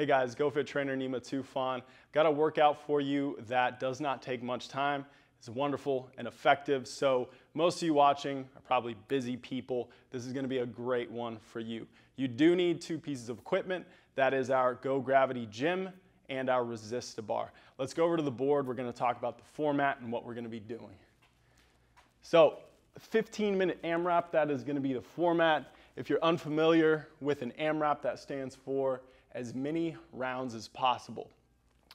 Hey guys, GoFit trainer Nima Tufan. Got a workout for you that does not take much time. It's wonderful and effective. So most of you watching are probably busy people. This is gonna be a great one for you. You do need two pieces of equipment. That is our GoGravity gym and our resist bar. Let's go over to the board. We're gonna talk about the format and what we're gonna be doing. So 15-minute AMRAP, that is gonna be the format. If you're unfamiliar with an AMRAP, that stands for as many rounds as possible.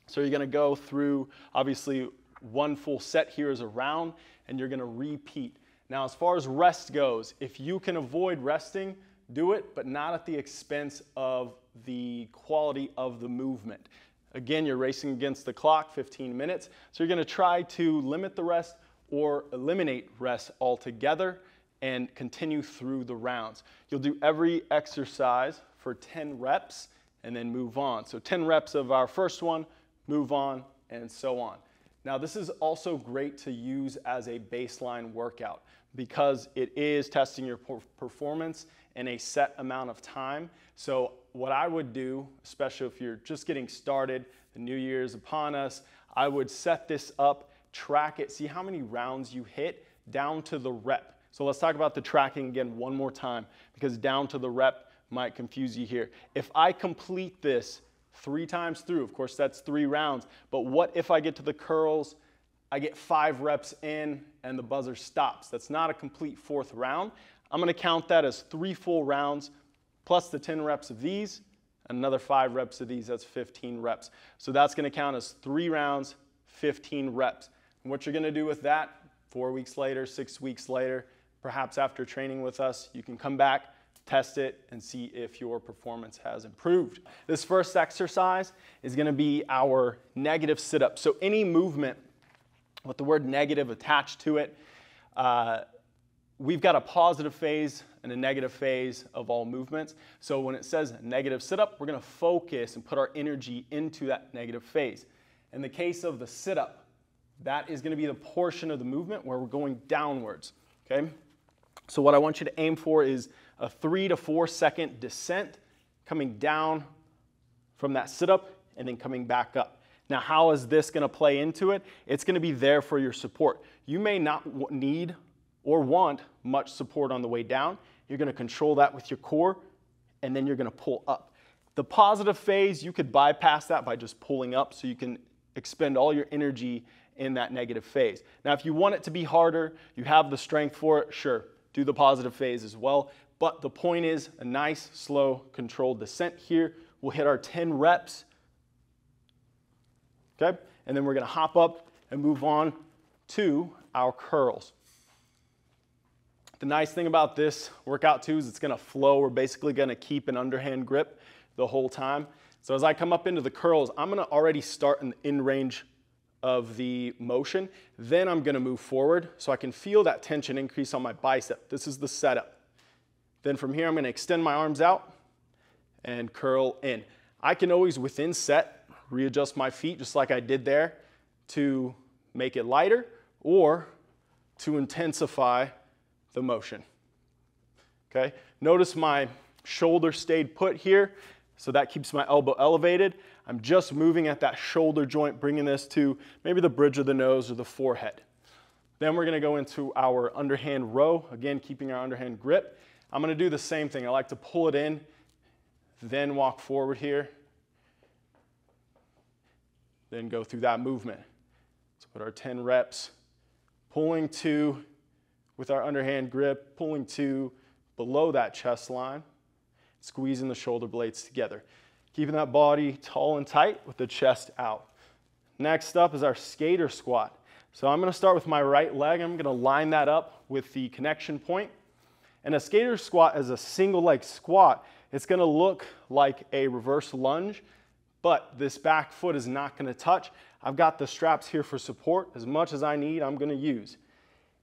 So you're gonna go through, obviously, one full set here is a round, and you're gonna repeat. Now, as far as rest goes, if you can avoid resting, do it, but not at the expense of the quality of the movement. Again, you're racing against the clock, 15 minutes, so you're gonna try to limit the rest or eliminate rest altogether and continue through the rounds. You'll do every exercise for 10 reps and then move on. So 10 reps of our first one, move on, and so on. Now this is also great to use as a baseline workout because it is testing your performance in a set amount of time. So what I would do, especially if you're just getting started, the new year is upon us, I would set this up, track it, see how many rounds you hit down to the rep. So let's talk about the tracking again one more time because down to the rep might confuse you here. If I complete this 3 times through, of course that's 3 rounds, but what if I get to the curls, I get 5 reps in and the buzzer stops? That's not a complete 4th round. I'm gonna count that as 3 full rounds plus the 10 reps of these, another 5 reps of these, that's 15 reps. So that's gonna count as 3 rounds, 15 reps. And what you're gonna do with that, 4 weeks later, 6 weeks later, perhaps after training with us, you can come back, test it, and see if your performance has improved. This first exercise is gonna be our negative sit-up. So any movement with the word negative attached to it, we've got a positive phase and a negative phase of all movements. So when it says negative sit-up, we're gonna focus and put our energy into that negative phase. In the case of the sit-up, that is gonna be the portion of the movement where we're going downwards, okay? So what I want you to aim for is a 3 to 4 second descent coming down from that sit-up and then coming back up. Now, how is this gonna play into it? It's gonna be there for your support. You may not need or want much support on the way down. You're gonna control that with your core and then you're gonna pull up. The positive phase, you could bypass that by just pulling up so you can expend all your energy in that negative phase. Now, if you want it to be harder, you have the strength for it, sure, do the positive phase as well. But the point is a nice, slow, controlled descent here. We'll hit our 10 reps, okay? And then we're gonna hop up and move on to our curls. The nice thing about this workout too is it's gonna flow. We're basically gonna keep an underhand grip the whole time. So as I come up into the curls, I'm gonna already start in range of the motion. Then I'm gonna move forward so I can feel that tension increase on my bicep. This is the setup. Then from here, I'm gonna extend my arms out and curl in. I can always, within set, readjust my feet just like I did there to make it lighter or to intensify the motion, okay? Notice my shoulder stayed put here, so that keeps my elbow elevated. I'm just moving at that shoulder joint, bringing this to maybe the bridge of the nose or the forehead. Then we're gonna go into our underhand row, again, keeping our underhand grip. I'm gonna do the same thing. I like to pull it in, then walk forward here, then go through that movement. So put our 10 reps, pulling 2 with our underhand grip, pulling 2 below that chest line, squeezing the shoulder blades together. Keeping that body tall and tight with the chest out. Next up is our skater squat. So I'm gonna start with my right leg. I'm gonna line that up with the connection point. And a skater squat is a single leg squat. It's gonna look like a reverse lunge, but this back foot is not gonna touch. I've got the straps here for support. As much as I need, I'm gonna use.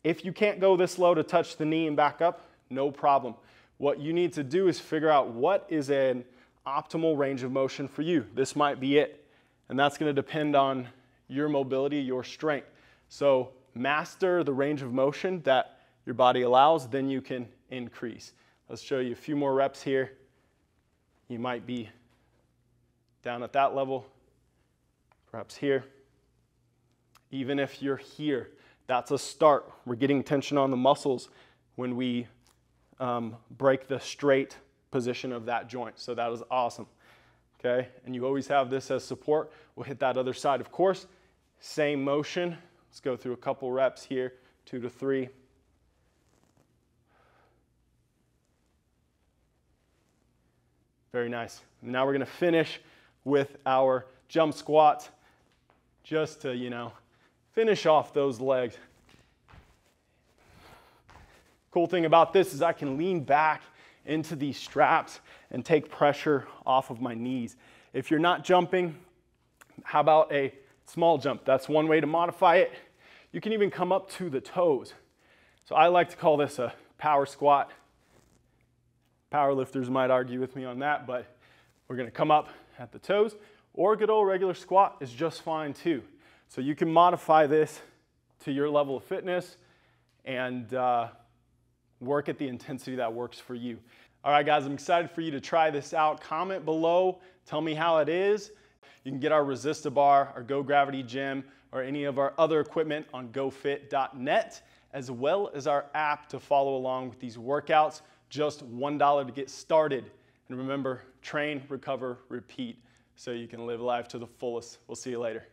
If you can't go this low to touch the knee and back up, no problem. What you need to do is figure out what is an optimal range of motion for you. This might be it. And that's gonna depend on your mobility, your strength. So master the range of motion that your body allows, then you can increase. Let's show you a few more reps here. You might be down at that level, perhaps here. Even if you're here, that's a start. We're getting tension on the muscles when we break the straight position of that joint. So that is awesome. Okay, and you always have this as support. We'll hit that other side, of course. Same motion. Let's go through a couple reps here, 2 to 3. Very nice. Now we're going to finish with our jump squats, just to, you know, finish off those legs. Cool thing about this is I can lean back into these straps and take pressure off of my knees. If you're not jumping, how about a small jump? That's one way to modify it. You can even come up to the toes. So I like to call this a power squat. Power lifters might argue with me on that, but we're gonna come up at the toes, or a good old regular squat is just fine too. So you can modify this to your level of fitness and work at the intensity that works for you. All right, guys, I'm excited for you to try this out. Comment below, tell me how it is. You can get our Resist-A-Bar, our GoGravity gym, or any of our other equipment on GoFit.net, as well as our app to follow along with these workouts. Just $1 to get started. And remember, train, recover, repeat, so you can live life to the fullest. We'll see you later.